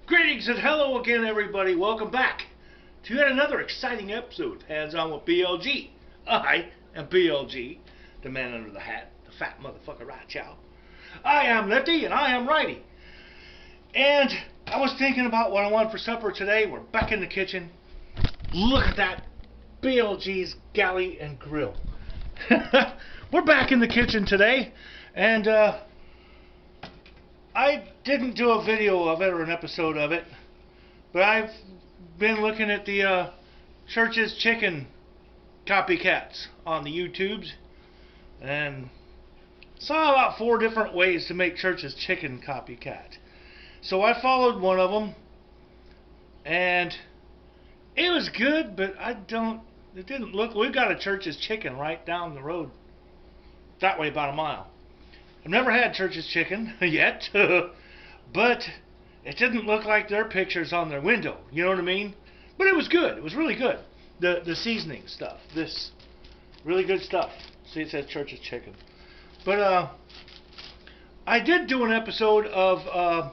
Greetings and hello again, everybody. Welcome back to yet another exciting episode of Hands On with BLG. I am BLG, the man under the hat, the fat motherfucker, right, y'all. I am lefty and I am righty. And I was thinking about what I want for supper today. We're back in the kitchen. Look at that BLG's Galley and Grill. We're back in the kitchen today, and I didn't do a video of it or an episode of it, but I've been looking at the Church's Chicken copycats on the YouTubes and saw about 4 different ways to make Church's Chicken copycat. So I followed one of them, and it was good, but it didn't look. We've got a Church's Chicken right down the road, that way about a mile. I've never had Church's Chicken yet, but it didn't look like their pictures on their window. You know what I mean? But it was good. It was really good. The seasoning stuff. This really good stuff. See, it says Church's Chicken. But I did do an episode of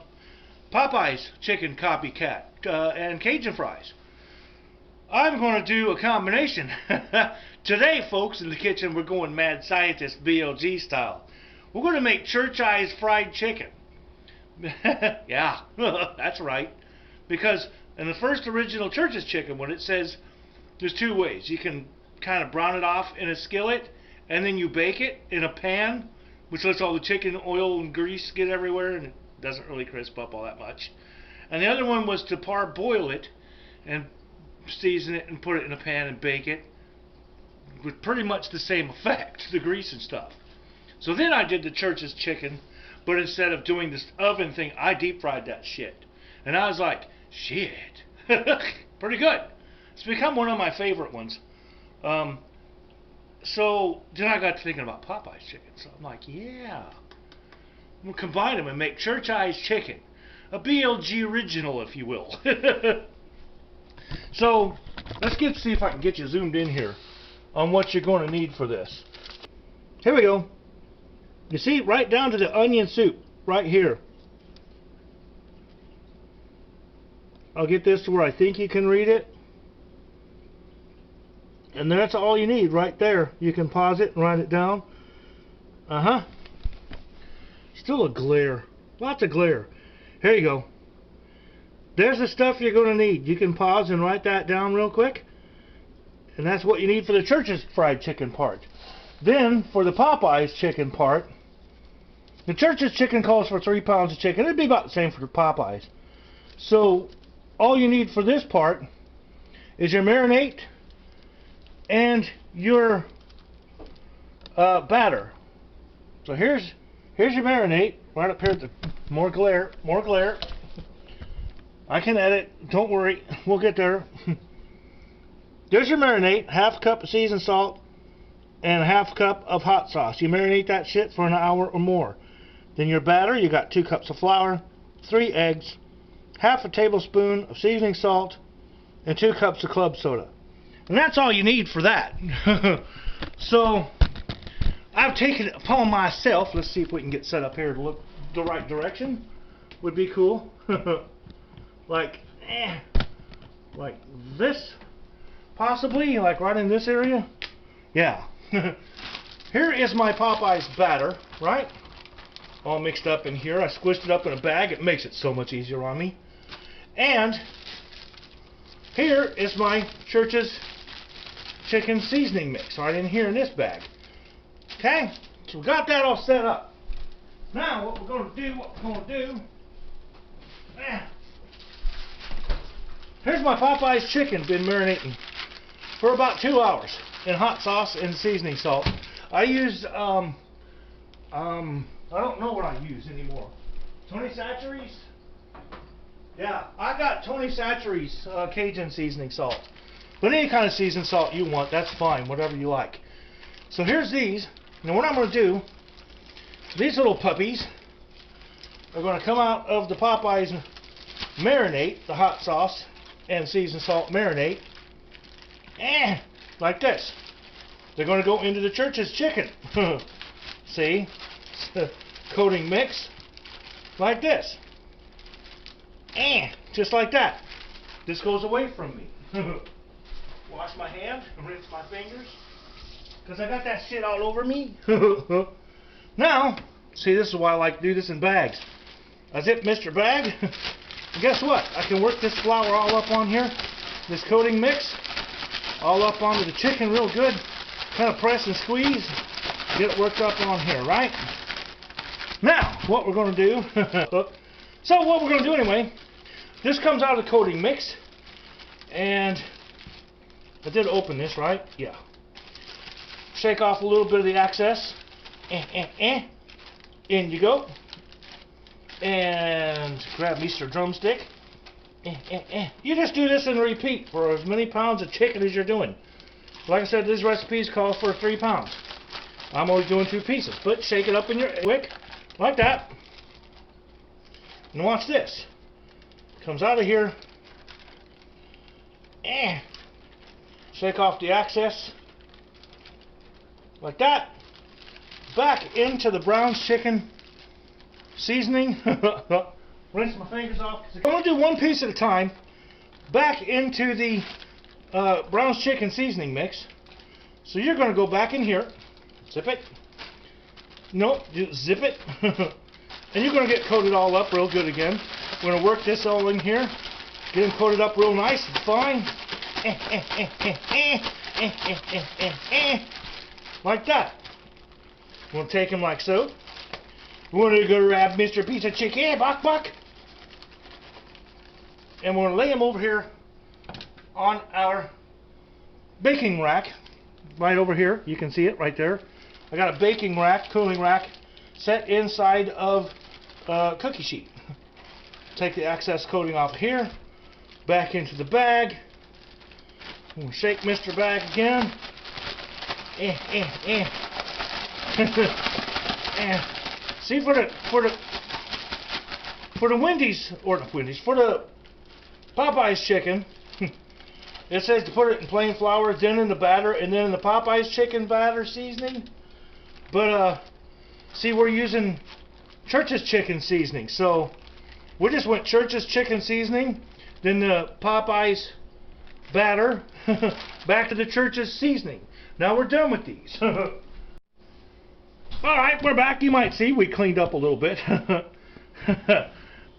Popeye's Chicken Copycat and Cajun fries. I'm going to do a combination. Today, folks, in the kitchen, we're going Mad Scientist BLG style. We're going to make Churcheye'S fried chicken. Yeah, that's right. Because in the first original Church's Chicken one, it says there's 2 ways. You can kind of brown it off in a skillet, and then you bake it in a pan, which lets all the chicken oil and grease get everywhere, and it doesn't really crisp up all that much. And the other one was to parboil it and season it and put it in a pan and bake it with pretty much the same effect, the grease and stuff. So then I did the Church's Chicken, but instead of doing this oven thing, I deep fried that shit. And I was like, shit, pretty good. It's become one of my favorite ones. So then I got to thinking about Popeye's chicken. So I'm like, yeah, I'm going to combine them and make Churcheye'S chicken. A BLG original, if you will. So let's see if I can get you zoomed in here on what you're going to need for this. Here we go. You see, right down to the onion soup, right here. I'll get this to where I think you can read it. And that's all you need right there. You can pause it and write it down. Still a glare. Lots of glare. Here you go. There's the stuff you're going to need. You can pause and write that down real quick. And that's what you need for the Church's fried chicken part. Then, for the Popeye's chicken part, the Church's Chicken calls for 3 pounds of chicken. It'd be about the same for the Popeye's. So, all you need for this part is your marinade and your batter. So here's your marinade. Right up here, more glare. I can edit. Don't worry. We'll get there. There's your marinade. 1/2 cup of seasoned salt and 1/2 cup of hot sauce. You marinate that shit for an hour or more. Then your batter, you got 2 cups of flour, 3 eggs, 1/2 tablespoon of seasoning salt, and 2 cups of club soda. And that's all you need for that. So, I've taken it upon myself. Let's see if we can get set up here to look the right direction. Would be cool. like this, possibly, like right in this area. Yeah. Here is my Popeye's batter, right? All mixed up in here. I squished it up in a bag. It makes it so much easier on me. And here is my Church's Chicken seasoning mix right in here in this bag. Okay? So we got that all set up. Now what we're going to do, here's my Popeye's chicken been marinating for about 2 hours in hot sauce and seasoning salt. I used I don't know what I use anymore. Tony Chachere's? Yeah, I got Tony Chachere's Cajun seasoning salt. But any kind of seasoned salt you want, that's fine, whatever you like. So here's these. Now what I'm going to do, these little puppies are going to come out of the Popeye's marinade, the hot sauce and seasoned salt marinade, like this. They're going to go into the Church's chicken. See? Coating mix like this. Just like that. This goes away from me. Wash my hand, rinse my fingers, because I got that shit all over me. Now, see, this is why I like to do this in bags. I zip Mr. Bag. And guess what? I can work this flour all up on here, this coating mix, all up onto the chicken real good. Kind of press and squeeze, get it worked up on here, right? Now, what we're going to do, so what we're going to do anyway, this comes out of the coating mix, and I did open this, right? Yeah. Shake off a little bit of the excess, in you go, and grab Mr. Drumstick, You just do this and repeat for as many pounds of chicken as you're doing. Like I said, these recipes call for 3 pounds. I'm always doing 2 pieces, but shake it up in your wick, like that. And watch this. Comes out of here. Shake off the excess. Like that. Back into the brown chicken seasoning. Rinse my fingers off. I'm going to do 1 piece at a time. Back into the brown chicken seasoning mix. So you're going to go back in here. Zip it. Nope, just zip it. And you're going to get coated all up real good again. We're going to work this all in here. Get them coated up real nice and fine. Like that. We'll take them like so. We're going to go grab Mr. Piece of Chicken, buck. And we're going to lay them over here on our baking rack. Right over here. You can see it right there. I got a baking rack, cooling rack, set inside of a cookie sheet. Take the excess coating off here. Back into the bag. We'll shake Mr. Bag again. See, for the Wendy's, or not Wendy's, for the Popeye's chicken, it says to put it in plain flour, then in the batter, and then in the Popeye's chicken batter seasoning. But see, we're using Church's chicken seasoning, so we just went Church's chicken seasoning, then the Popeye's batter, back to the Church's seasoning. Now we're done with these. Alright, we're back. You might see we cleaned up a little bit.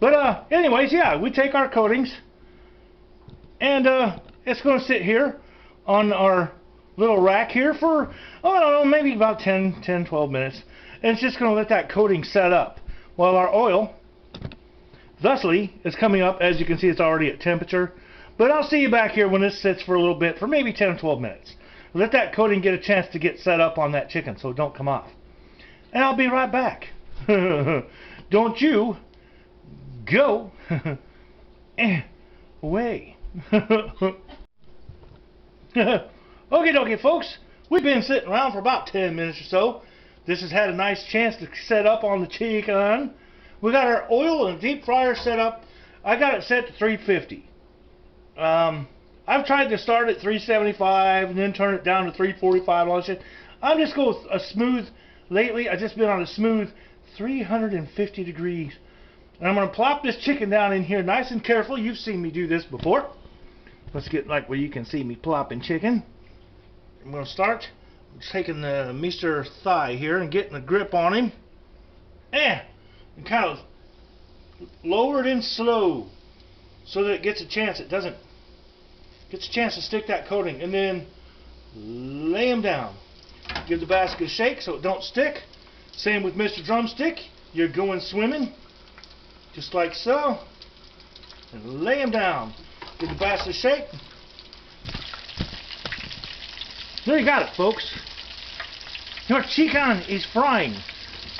But anyways, yeah, we take our coatings and it's going to sit here on our little rack here for, oh, I don't know, maybe about 10-12 minutes. And it's just going to let that coating set up while our oil, thusly, is coming up. As you can see, it's already at temperature. But I'll see you back here when this sits for a little bit, for maybe 10-12 minutes. Let that coating get a chance to get set up on that chicken so it don't come off. And I'll be right back. Don't you go away. Okay, folks. We've been sitting around for about 10 minutes or so. This has had a nice chance to set up on the chicken. We got our oil and deep fryer set up. I got it set to 350. I've tried to start at 375 and then turn it down to 345. All that shit. I'm just going with a smooth. Lately, I've just been on a smooth 350 degrees. And I'm going to plop this chicken down in here nice and careful. You've seen me do this before. Let's get like where you can see me plopping chicken. I'm going to start taking the Mr. Thigh here and getting a grip on him. And kind of lower it in slow so that it gets a chance. It doesn't. Gets a chance to stick that coating. And then lay him down. Give the basket a shake so it don't stick. Same with Mr. Drumstick. You're going swimming. Just like so. And lay him down. Give the basket a shake. There you got it, folks. Your chicken is frying.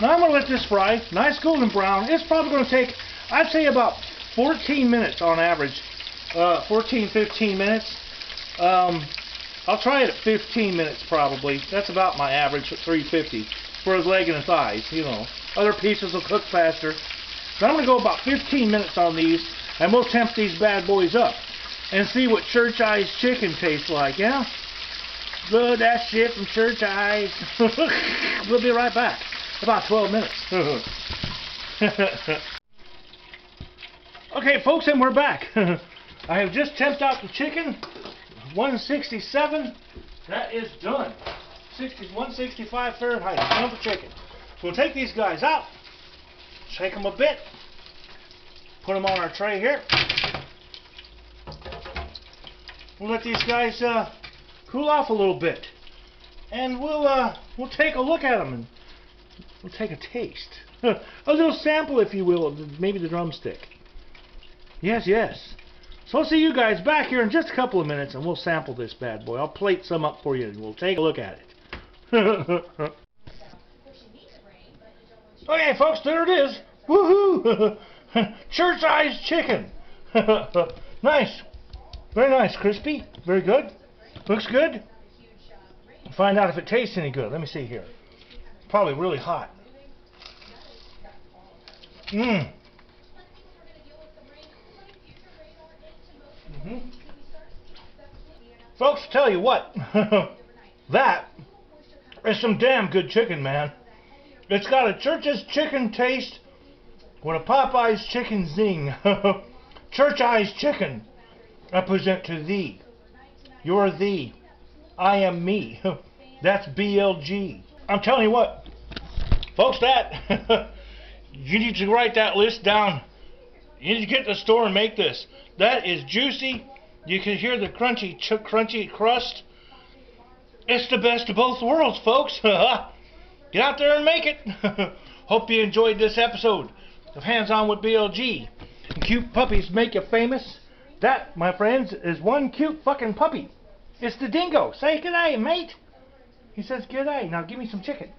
Now I'm going to let this fry. Nice golden brown. It's probably going to take, I'd say, about 14 minutes on average. 14-15 minutes. I'll try it at 15 minutes probably. That's about my average at 350 for his leg and his thighs, you know. Other pieces will cook faster. So I'm going to go about 15 minutes on these, and we'll temp these bad boys up and see what Churcheye'S chicken tastes like, yeah? Good, that shit from Churcheye'S. We'll be right back. About 12 minutes. Okay, folks, and we're back. I have just temped out the chicken. 167. That is done. 165 Fahrenheit. Done for chicken. So we'll take these guys out. Shake them a bit. Put them on our tray here. We'll let these guys cool off a little bit, and we'll take a look at them and we'll take a taste, a little sample, if you will, of maybe the drumstick. Yes, yes. So I'll see you guys back here in just a couple of minutes, and we'll sample this bad boy. I'll plate some up for you, and we'll take a look at it. Okay, folks, there it is. Woohoo! Churcheye'S chicken. Nice. Very nice. Crispy. Very good. Looks good. Find out if it tastes any good. Let me see here. Probably really hot. Mmm. Folks, tell you what. That is some damn good chicken, man. It's got a Church's chicken taste with a Popeye's chicken zing. Churcheye'S chicken. I present to thee. You're thee. I am me. That's BLG. I'm telling you what, folks, that you need to write that list down. You need to get to the store and make this. That is juicy. You can hear the crunchy crust. It's the best of both worlds, folks. Get out there and make it. Hope you enjoyed this episode of Hands On with BLG. Cute puppies make you famous. That, my friends, is one cute fucking puppy. It's the dingo. Say g'day, mate. He says g'day. Now give me some chicken.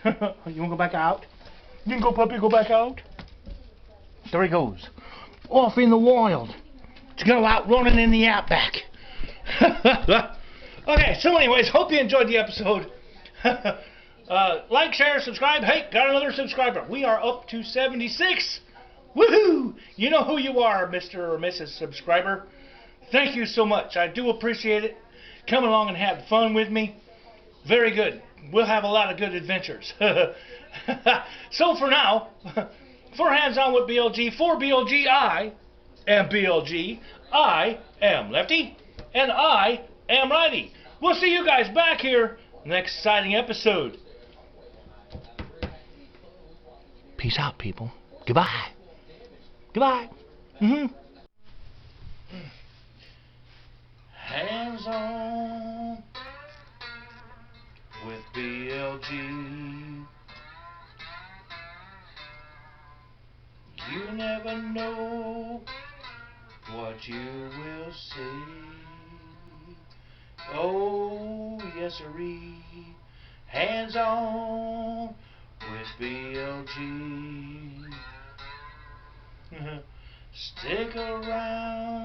You want to go back out? Dingo puppy, go back out. There he goes. Off in the wild. To go out running in the outback. Okay, so anyways, hope you enjoyed the episode. Like, share, subscribe. Hey, got another subscriber. We are up to 76. Woohoo! You know who you are, Mr. or Mrs. Subscriber. Thank you so much. I do appreciate it. Come along and have fun with me. Very good. We'll have a lot of good adventures. So for now, for Hands On with BLG, for BLG, I am BLG. I am Lefty. And I am Righty. We'll see you guys back here next exciting episode. Peace out, people. Goodbye. Goodbye. Hands On with BLG. You never know what you will see. Oh, yes sirree. Hands On with BLG. Stick around.